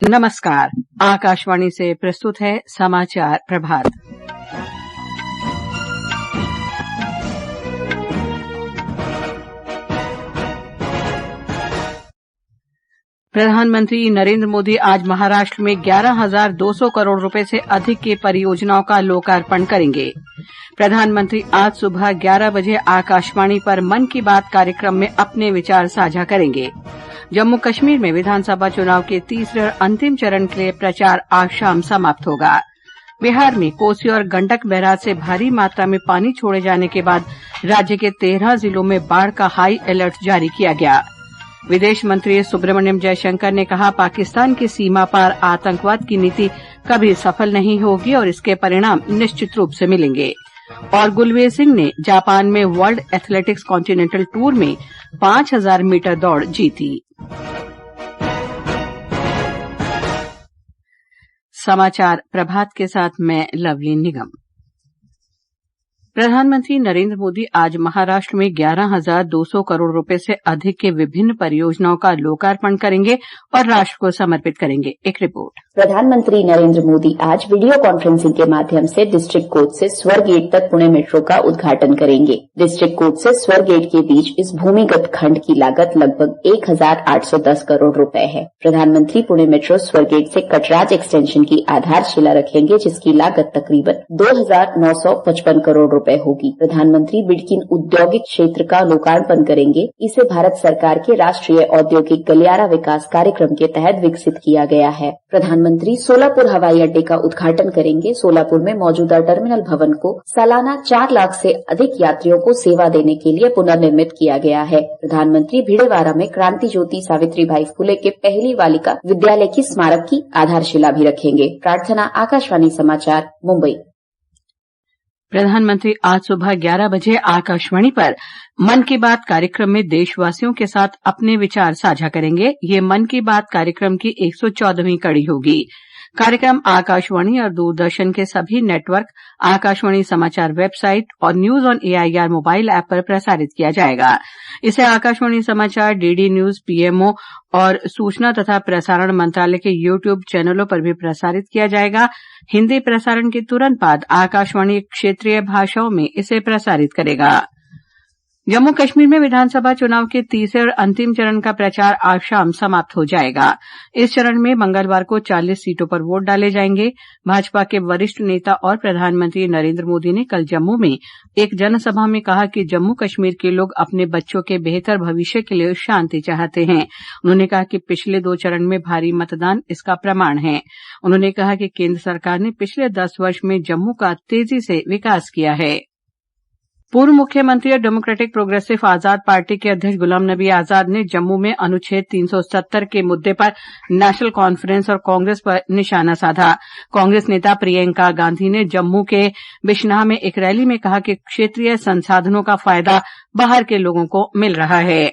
नमस्कार। आकाशवाणी से प्रस्तुत है समाचार प्रभात। प्रधानमंत्री नरेंद्र मोदी आज महाराष्ट्र में 11,200 करोड़ रुपए से अधिक की परियोजनाओं का लोकार्पण करेंगे। प्रधानमंत्री आज सुबह 11 बजे आकाशवाणी पर मन की बात कार्यक्रम में अपने विचार साझा करेंगे। जम्मू कश्मीर में विधानसभा चुनाव के तीसरे और अंतिम चरण के लिए प्रचार आज शाम समाप्त होगा। बिहार में कोसी और गंडक बैराज से भारी मात्रा में पानी छोड़े जाने के बाद राज्य के 13 जिलों में बाढ़ का हाई अलर्ट जारी किया गया। विदेश मंत्री सुब्रमण्यम जयशंकर ने कहा, पाकिस्तान की सीमा पार आतंकवाद की नीति कभी सफल नहीं होगी और इसके परिणाम निश्चित रूप से मिलेंगे। और गुलवीर सिंह ने जापान में वर्ल्ड एथलेटिक्स कॉन्टिनेंटल टूर में 5,000 मीटर दौड़ जीती। समाचार प्रभात के साथ मैं लवली निगम। प्रधानमंत्री नरेंद्र मोदी आज महाराष्ट्र में 11,200 करोड़ रुपए से अधिक के विभिन्न परियोजनाओं का लोकार्पण करेंगे और राष्ट्र को समर्पित करेंगे। एक रिपोर्ट। प्रधानमंत्री नरेंद्र मोदी आज वीडियो कॉन्फ्रेंसिंग के माध्यम से डिस्ट्रिक्ट कोर्ट से स्वर गेट तक पुणे मेट्रो का उद्घाटन करेंगे। डिस्ट्रिक्ट कोर्ट से स्वर गेट के बीच इस भूमिगत खंड की लागत लगभग 1,810 करोड़ रुपए है। प्रधानमंत्री पुणे मेट्रो स्वर गेट से कटराज एक्सटेंशन की आधारशिला रखेंगे, जिसकी लागत तकरीबन 2,955 करोड़ रुपए होगी। प्रधानमंत्री बिडकीन औद्योगिक क्षेत्र का लोकार्पण करेंगे। इसे भारत सरकार के राष्ट्रीय औद्योगिक गलियारा विकास कार्यक्रम के तहत विकसित किया गया है। प्रधानमंत्री सोलापुर हवाई अड्डे का उद्घाटन करेंगे। सोलापुर में मौजूदा टर्मिनल भवन को सालाना 4 लाख से अधिक यात्रियों को सेवा देने के लिए पुनर्निर्मित किया गया है। प्रधानमंत्री भिडेवाड़ा में क्रांति ज्योति सावित्रीबाई फुले के पहली बालिका विद्यालय की स्मारक की आधारशिला भी रखेंगे। प्रार्थना, आकाशवाणी समाचार, मुंबई। प्रधानमंत्री आज सुबह 11 बजे आकाशवाणी पर मन की बात कार्यक्रम में देशवासियों के साथ अपने विचार साझा करेंगे। ये मन की बात कार्यक्रम की 114वीं कड़ी होगी। कार्यक्रम आकाशवाणी और दूरदर्शन के सभी नेटवर्क, आकाशवाणी समाचार वेबसाइट और news on AIR mobile app पर प्रसारित किया जाएगा। इसे आकाशवाणी समाचार, DD न्यूज, PMO और सूचना तथा प्रसारण मंत्रालय के YouTube चैनलों पर भी प्रसारित किया जाएगा। हिंदी प्रसारण के तुरंत बाद आकाशवाणी क्षेत्रीय भाषाओं में इसे प्रसारित करेगा। जम्मू कश्मीर में विधानसभा चुनाव के तीसरे और अंतिम चरण का प्रचार आज शाम समाप्त हो जाएगा। इस चरण में मंगलवार को 40 सीटों पर वोट डाले जाएंगे। भाजपा के वरिष्ठ नेता और प्रधानमंत्री नरेंद्र मोदी ने कल जम्मू में एक जनसभा में कहा कि जम्मू कश्मीर के लोग अपने बच्चों के बेहतर भविष्य के लिए शांति चाहते हैं। उन्होंने कहा कि पिछले 2 चरण में भारी मतदान इसका प्रमाण है। उन्होंने कहा कि केंद्र सरकार ने पिछले 10 वर्ष में जम्मू का तेजी से विकास किया है। पूर्व मुख्यमंत्री और डेमोक्रेटिक प्रोग्रेसिव आजाद पार्टी के अध्यक्ष गुलाम नबी आजाद ने जम्मू में अनुच्छेद 370 के मुद्दे पर नेशनल कॉन्फ्रेंस और कांग्रेस पर निशाना साधा। कांग्रेस नेता प्रियंका गांधी ने जम्मू के बिश्नाह में एक रैली में कहा कि क्षेत्रीय संसाधनों का फायदा बाहर के लोगों को मिल रहा है।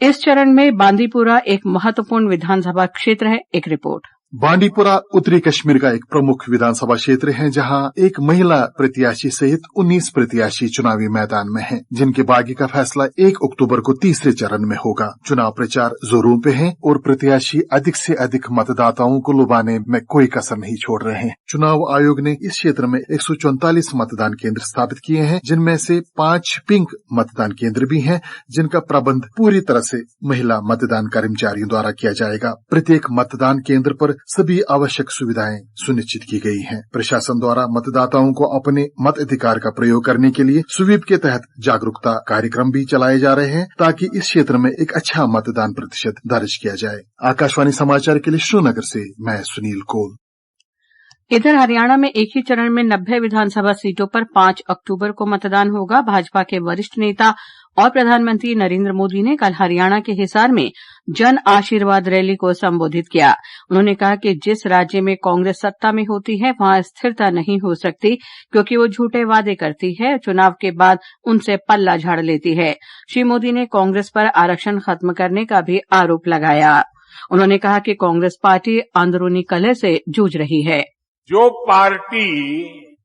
इस चरण में बांदीपुरा एक महत्वपूर्ण विधानसभा क्षेत्र है। एक रिपोर्ट। बांडीपुरा उत्तरी कश्मीर का एक प्रमुख विधानसभा क्षेत्र है, जहां एक महिला प्रत्याशी सहित 19 प्रत्याशी चुनावी मैदान में हैं, जिनके बागी का फैसला 1 अक्टूबर को तीसरे चरण में होगा। चुनाव प्रचार जोरों पे है और प्रत्याशी अधिक से अधिक मतदाताओं को लुभाने में कोई कसर नहीं छोड़ रहे हैं। चुनाव आयोग ने इस क्षेत्र में 144 मतदान केंद्र स्थापित किए हैं, जिनमें से 5 पिंक मतदान केंद्र भी हैं, जिनका प्रबंध पूरी तरह से महिला मतदान कर्मचारियों द्वारा किया जाएगा। प्रत्येक मतदान केंद्र पर सभी आवश्यक सुविधाएं सुनिश्चित की गई हैं। प्रशासन द्वारा मतदाताओं को अपने मताधिकार का प्रयोग करने के लिए स्वीप के तहत जागरूकता कार्यक्रम भी चलाए जा रहे हैं, ताकि इस क्षेत्र में एक अच्छा मतदान प्रतिशत दर्ज किया जाए। आकाशवाणी समाचार के लिए श्रीनगर से मैं सुनील कौल। इधर हरियाणा में एक ही चरण में 90 विधानसभा सीटों पर 5 अक्टूबर को मतदान होगा। भाजपा के वरिष्ठ नेता और प्रधानमंत्री नरेंद्र मोदी ने कल हरियाणा के हिसार में जन आशीर्वाद रैली को संबोधित किया। उन्होंने कहा कि जिस राज्य में कांग्रेस सत्ता में होती है, वहां स्थिरता नहीं हो सकती, क्योंकि वो झूठे वादे करती है, चुनाव के बाद उनसे पल्ला झाड़ लेती है। श्री मोदी ने कांग्रेस पर आरक्षण खत्म करने का भी आरोप लगाया। उन्होंने कहा कि कांग्रेस पार्टी अंदरूनी कलह से जूझ रही है। जो पार्टी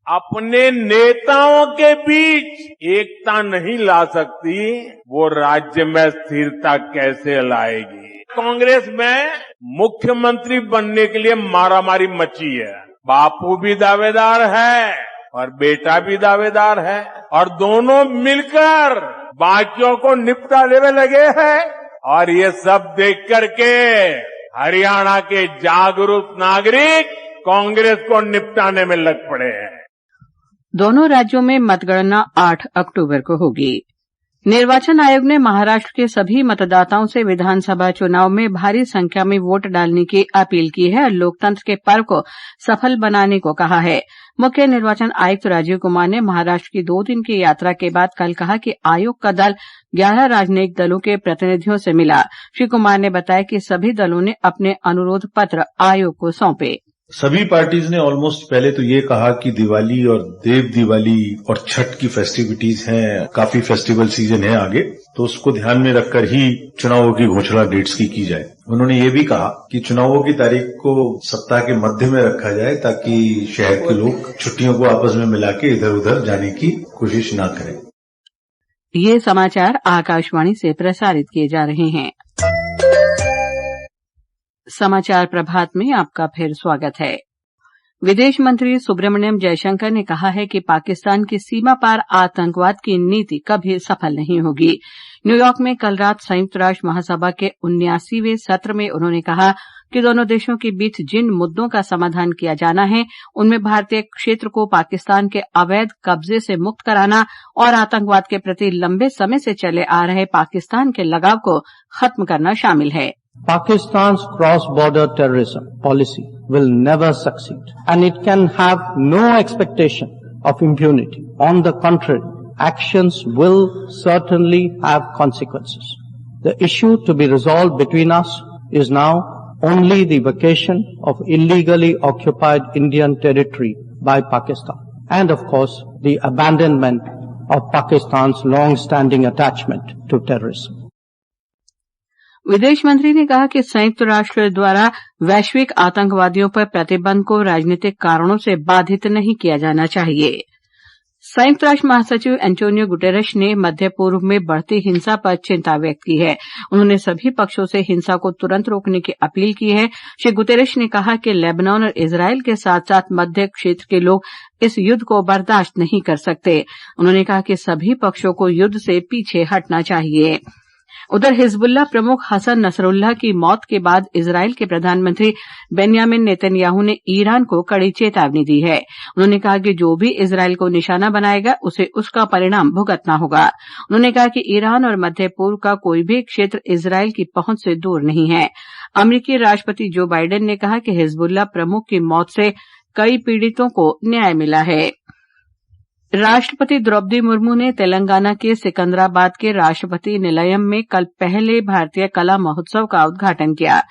अपने नेताओं के बीच एकता नहीं ला सकती, वो राज्य में स्थिरता कैसे लाएगी? कांग्रेस में मुख्यमंत्री बनने के लिए मारामारी मची है। बापू भी दावेदार है और बेटा भी दावेदार है और दोनों मिलकर बाकियों को निपटाने में लगे हैं। और ये सब देख करके हरियाणा के जागरूक नागरिक कांग्रेस को निपटाने में लग पड़े हैं। दोनों राज्यों में मतगणना 8 अक्टूबर को होगी। निर्वाचन आयोग ने महाराष्ट्र के सभी मतदाताओं से विधानसभा चुनाव में भारी संख्या में वोट डालने की अपील की है और लोकतंत्र के पर्व को सफल बनाने को कहा है। मुख्य निर्वाचन आयुक्त राजीव कुमार ने महाराष्ट्र की 2 दिन की यात्रा के बाद कल कहा कि आयोग का दल 11 राजनयिक दलों के प्रतिनिधियों से मिला। श्री कुमार ने बताया कि सभी दलों ने अपने अनुरोध पत्र आयोग को सौंपे। सभी पार्टीज ने ऑलमोस्ट पहले तो ये कहा कि दिवाली और देव दिवाली और छठ की फेस्टिविटीज हैं, काफी फेस्टिवल सीजन है आगे, तो उसको ध्यान में रखकर ही चुनावों की घोषणा डेट्स की जाए। उन्होंने ये भी कहा कि चुनावों की तारीख को सप्ताह के मध्य में रखा जाए ताकि शहर के लोग छुट्टियों को आपस में मिला के इधर उधर जाने की कोशिश न करें। ये समाचार आकाशवाणी से प्रसारित किए जा रहे हैं। समाचार प्रभात में आपका फिर स्वागत है। विदेश मंत्री सुब्रमण्यम जयशंकर ने कहा है कि पाकिस्तान की सीमा पार आतंकवाद की नीति कभी सफल नहीं होगी। न्यूयॉर्क में कल रात संयुक्त राष्ट्र महासभा के 79वें सत्र में उन्होंने कहा कि दोनों देशों के बीच जिन मुद्दों का समाधान किया जाना है उनमें भारतीय क्षेत्र को पाकिस्तान के अवैध कब्जे से मुक्त कराना और आतंकवाद के प्रति लंबे समय से चले आ रहे पाकिस्तान के लगाव को खत्म करना शामिल है। Pakistan's cross-border terrorism policy will never succeed, and it can have no expectation of impunity. On the contrary, actions will certainly have consequences. The issue to be resolved between us is now only the vacation of illegally occupied Indian territory by Pakistan, and of course the abandonment of Pakistan's long-standing attachment to terrorism. विदेश मंत्री ने कहा कि संयुक्त राष्ट्र द्वारा वैश्विक आतंकवादियों पर प्रतिबंध को राजनीतिक कारणों से बाधित नहीं किया जाना चाहिए। संयुक्त राष्ट्र महासचिव एंटोनियो गुटेरेश ने मध्य पूर्व में बढ़ती हिंसा पर चिंता व्यक्त की है। उन्होंने सभी पक्षों से हिंसा को तुरंत रोकने की अपील की है। श्री गुटेरेश ने कहा कि लेबनान और इजरायल के साथ साथ मध्य क्षेत्र के लोग इस युद्ध को बर्दाश्त नहीं कर सकते। उन्होंने कहा कि सभी पक्षों को युद्ध से पीछे हटना चाहिए। उधर हिजबुल्लाह प्रमुख हसन नसरुल्लाह की मौत के बाद इजरायल के प्रधानमंत्री बेन्यामिन नेतन्याहू ने ईरान को कड़ी चेतावनी दी है। उन्होंने कहा कि जो भी इजरायल को निशाना बनाएगा उसे उसका परिणाम भुगतना होगा। उन्होंने कहा कि ईरान और मध्य पूर्व का कोई भी क्षेत्र इजरायल की पहुंच से दूर नहीं है। अमेरिकी राष्ट्रपति जो बाइडेन ने कहा कि हिजबुल्लाह प्रमुख की मौत से कई पीड़ितों को न्याय मिला है। राष्ट्रपति द्रौपदी मुर्मू ने तेलंगाना के सिकंदराबाद के राष्ट्रपति निलयम में कल पहले भारतीय कला महोत्सव का उद्घाटन किया।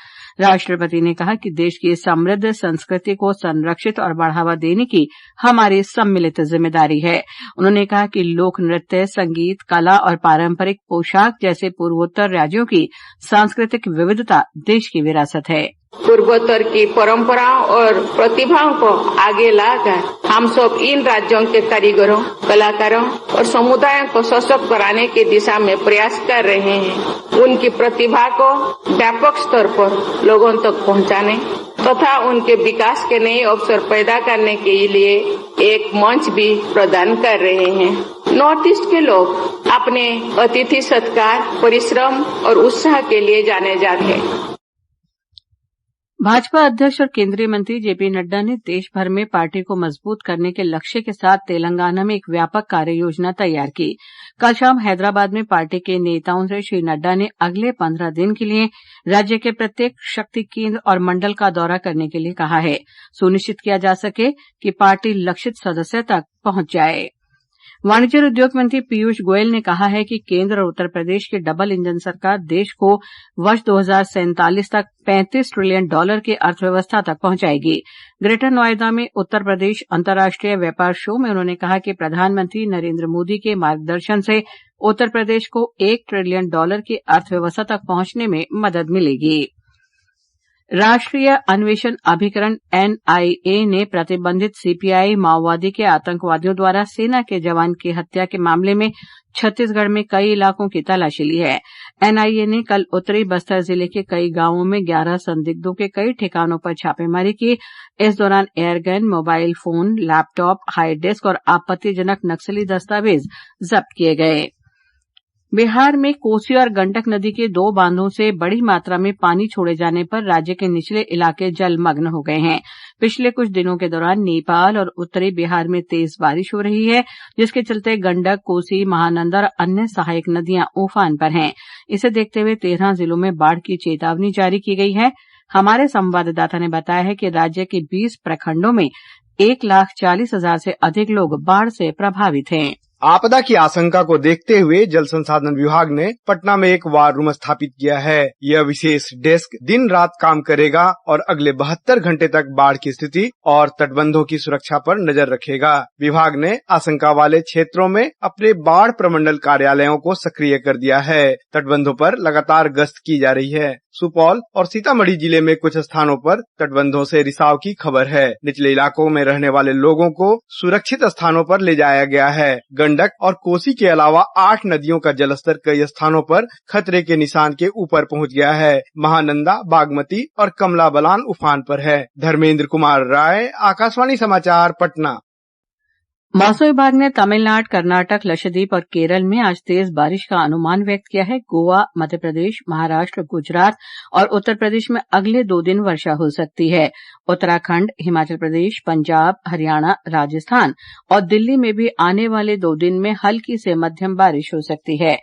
राष्ट्रपति ने कहा कि देश की समृद्ध संस्कृति को संरक्षित और बढ़ावा देने की हमारी सम्मिलित जिम्मेदारी है। उन्होंने कहा कि लोक नृत्य, संगीत, कला और पारंपरिक पोशाक जैसे पूर्वोत्तर राज्यों की सांस्कृतिक विविधता देश की विरासत है। पूर्वोत्तर की परंपराओं और प्रतिभाओं को आगे लाकर हम सब इन राज्यों के कारीगरों, कलाकारों और समुदायों को सशक्त कराने की दिशा में प्रयास कर रहे हैं। उनकी प्रतिभा को व्यापक स्तर पर लोगों तक पहुंचाने तथा उनके विकास के नए अवसर पैदा करने के लिए एक मंच भी प्रदान कर रहे हैं। नॉर्थ ईस्ट के लोग अपने अतिथि सत्कार, परिश्रम और उत्साह के लिए जाने जाते हैं। भाजपा अध्यक्ष और केंद्रीय मंत्री जेपी नड्डा ने देश भर में पार्टी को मजबूत करने के लक्ष्य के साथ तेलंगाना में एक व्यापक कार्य योजना तैयार की। कल शाम हैदराबाद में पार्टी के नेताओं से श्री नड्डा ने अगले 15 दिन के लिए राज्य के प्रत्येक शक्ति केंद्र और मंडल का दौरा करने के लिए कहा है, सुनिश्चित किया जा सके कि पार्टी लक्षित सदस्य तक पहुंच जाए। वाणिज्य और उद्योग मंत्री पीयूष गोयल ने कहा है कि केंद्र और उत्तर प्रदेश की डबल इंजन सरकार देश को वर्ष 2047 तक $35 ट्रिलियन की अर्थव्यवस्था तक पहुंचाएगी। ग्रेटर नोएडा में उत्तर प्रदेश अंतर्राष्ट्रीय व्यापार शो में उन्होंने कहा कि प्रधानमंत्री नरेंद्र मोदी के मार्गदर्शन से उत्तर प्रदेश को $1 ट्रिलियन की अर्थव्यवस्था तक पहुंचने में मदद मिलेगी। राष्ट्रीय अन्वेषण अभिकरण एनआईए ने प्रतिबंधित सीपीआई माओवादी के आतंकवादियों द्वारा सेना के जवान की हत्या के मामले में छत्तीसगढ़ में कई इलाकों की तलाशी ली है। एनआईए ने कल उत्तरी बस्तर जिले के कई गांवों में 11 संदिग्धों के कई ठिकानों पर छापेमारी की। इस दौरान airgun, mobile phone, laptop, hard disk और आपत्तिजनक नक्सली दस्तावेज जब्त किए गए। बिहार में कोसी और गंडक नदी के 2 बांधों से बड़ी मात्रा में पानी छोड़े जाने पर राज्य के निचले इलाके जलमग्न हो गए हैं। पिछले कुछ दिनों के दौरान नेपाल और उत्तरी बिहार में तेज बारिश हो रही है, जिसके चलते गंडक, कोसी, महानंदा और अन्य सहायक नदियां उफान पर हैं। इसे देखते हुए 13 जिलों में बाढ़ की चेतावनी जारी की गई है। हमारे संवाददाता ने बताया है कि राज्य के 20 प्रखंडों में 1,40,000 से अधिक लोग बाढ़ से प्रभावित हैं। आपदा की आशंका को देखते हुए जल संसाधन विभाग ने पटना में एक वार रूम स्थापित किया है। यह विशेष डेस्क दिन रात काम करेगा और अगले 72 घंटे तक बाढ़ की स्थिति और तटबंधों की सुरक्षा पर नजर रखेगा। विभाग ने आशंका वाले क्षेत्रों में अपने बाढ़ प्रमंडल कार्यालयों को सक्रिय कर दिया है। तटबंधों पर लगातार गश्त की जा रही है। सुपौल और सीतामढ़ी जिले में कुछ स्थानों पर तटबंधों से रिसाव की खबर है। निचले इलाकों में रहने वाले लोगों को सुरक्षित स्थानों पर ले जाया गया है। गंडक और कोसी के अलावा 8 नदियों का जलस्तर कई स्थानों पर खतरे के निशान के ऊपर पहुंच गया है। महानंदा, बागमती और कमला बलान उफान पर है। धर्मेंद्र कुमार राय, आकाशवाणी समाचार, पटना। मौसम विभाग ने तमिलनाडु, कर्नाटक, लक्षद्वीप और केरल में आज तेज बारिश का अनुमान व्यक्त किया है। गोवा, मध्य प्रदेश, महाराष्ट्र, गुजरात और उत्तर प्रदेश में अगले 2 दिन वर्षा हो सकती है। उत्तराखंड, हिमाचल प्रदेश, पंजाब, हरियाणा, राजस्थान और दिल्ली में भी आने वाले 2 दिन में हल्की से मध्यम बारिश हो सकती है।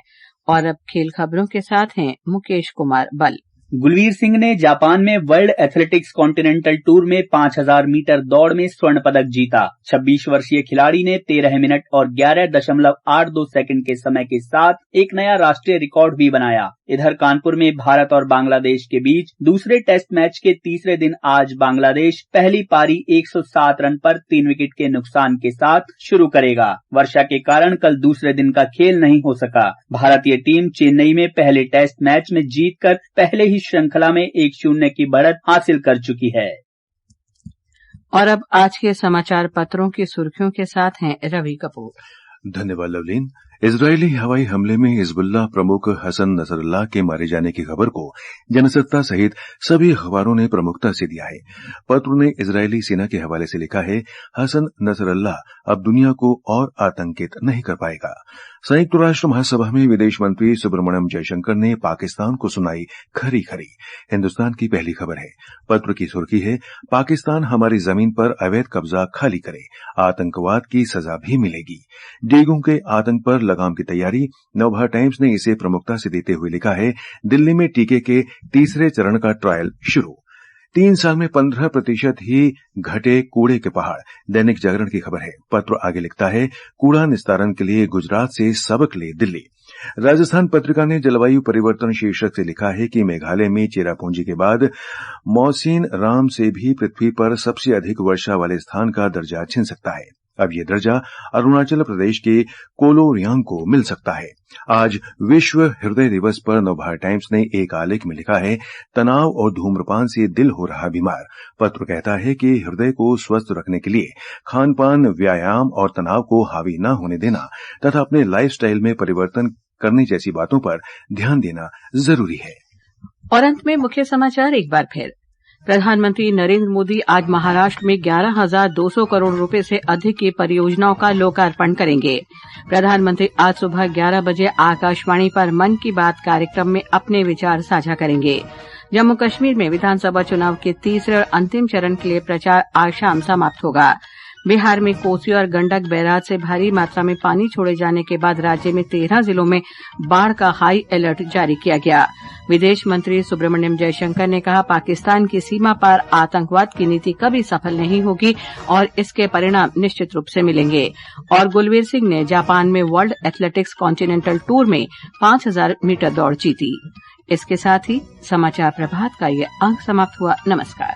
और अब खेल खबरों के साथ हैं मुकेश कुमार बल। गुलवीर सिंह ने जापान में वर्ल्ड एथलेटिक्स कॉन्टिनेंटल टूर में 5000 मीटर दौड़ में स्वर्ण पदक जीता। 26 वर्षीय खिलाड़ी ने 13 मिनट और 11.82 सेकंड के समय के साथ एक नया राष्ट्रीय रिकॉर्ड भी बनाया। इधर कानपुर में भारत और बांग्लादेश के बीच दूसरे टेस्ट मैच के तीसरे दिन आज बांग्लादेश पहली पारी 107 रन पर 3 विकेट के नुकसान के साथ शुरू करेगा। वर्षा के कारण कल दूसरे दिन का खेल नहीं हो सका। भारतीय टीम चेन्नई में पहले टेस्ट मैच में जीतकर पहले ही श्रृंखला में 1-0 की बढ़त हासिल कर चुकी है। और अब आज के समाचार पत्रों की सुर्खियों के साथ हैं रवि कपूर। धन्यवाद लवलीन। इजरायली हवाई हमले में हिजबुल्लाह प्रमुख हसन नसरल्लाह के मारे जाने की खबर को जनसत्ता सहित सभी अखबारों ने प्रमुखता से दिया है। पत्र ने इजरायली सेना के हवाले से लिखा है, हसन नसरल्लाह अब दुनिया को और आतंकित नहीं कर पाएगा। संयुक्त राष्ट्र महासभा में विदेश मंत्री सुब्रमण्यम जयशंकर ने पाकिस्तान को सुनाई खरी खरी। हिंदुस्तान की पहली खबर है। पत्र की सुर्खी है, पाकिस्तान हमारी जमीन पर अवैध कब्जा खाली करे, आतंकवाद की सजा भी मिलेगी। डेगों के आतंक पर लगाम की तैयारी। नवभारत टाइम्स ने इसे प्रमुखता से देते हुए लिखा है, दिल्ली में टीके के तीसरे चरण का ट्रायल शुरू। 3 साल में 15% ही घटे कूड़े के पहाड़। दैनिक जागरण की खबर है। पत्र आगे लिखता है, कूड़ा निस्तारण के लिए गुजरात से सबक ले दिल्ली। राजस्थान पत्रिका ने जलवायु परिवर्तन शीर्षक से लिखा है कि मेघालय में चेरापूंजी के बाद मौसिन राम से भी पृथ्वी पर सबसे अधिक वर्षा वाले स्थान का दर्जा छिन सकता है। अब ये दर्जा अरुणाचल प्रदेश के कोलोरियांग को मिल सकता है। आज विश्व हृदय दिवस पर नवभारत टाइम्स ने एक आलेख में लिखा है, तनाव और धूम्रपान से दिल हो रहा बीमार। पत्र कहता है कि हृदय को स्वस्थ रखने के लिए खान पान, व्यायाम और तनाव को हावी न होने देना तथा अपने लाइफस्टाइल में परिवर्तन करने जैसी बातों पर ध्यान देना जरूरी है। और अंत में मुख्य समाचार एक बार फिर। प्रधानमंत्री नरेंद्र मोदी आज महाराष्ट्र में 11,200 करोड़ रुपए से अधिक की परियोजनाओं का लोकार्पण करेंगे। प्रधानमंत्री आज सुबह 11 बजे आकाशवाणी पर मन की बात कार्यक्रम में अपने विचार साझा करेंगे। जम्मू कश्मीर में विधानसभा चुनाव के तीसरे और अंतिम चरण के लिए प्रचार आज शाम समाप्त होगा। बिहार में कोसी और गंडक बैराज से भारी मात्रा में पानी छोड़े जाने के बाद राज्य में 13 जिलों में बाढ़ का हाई अलर्ट जारी किया गया। विदेश मंत्री सुब्रमण्यम जयशंकर ने कहा, पाकिस्तान की सीमा पार आतंकवाद की नीति कभी सफल नहीं होगी और इसके परिणाम निश्चित रूप से मिलेंगे। और गुलवीर सिंह ने जापान में वर्ल्ड एथलेटिक्स कॉन्टिनेंटल टूर में 5000 मीटर दौड़ जीती। इसके साथ ही समाचार प्रभात का ये अंक समाप्त हुआ। नमस्कार।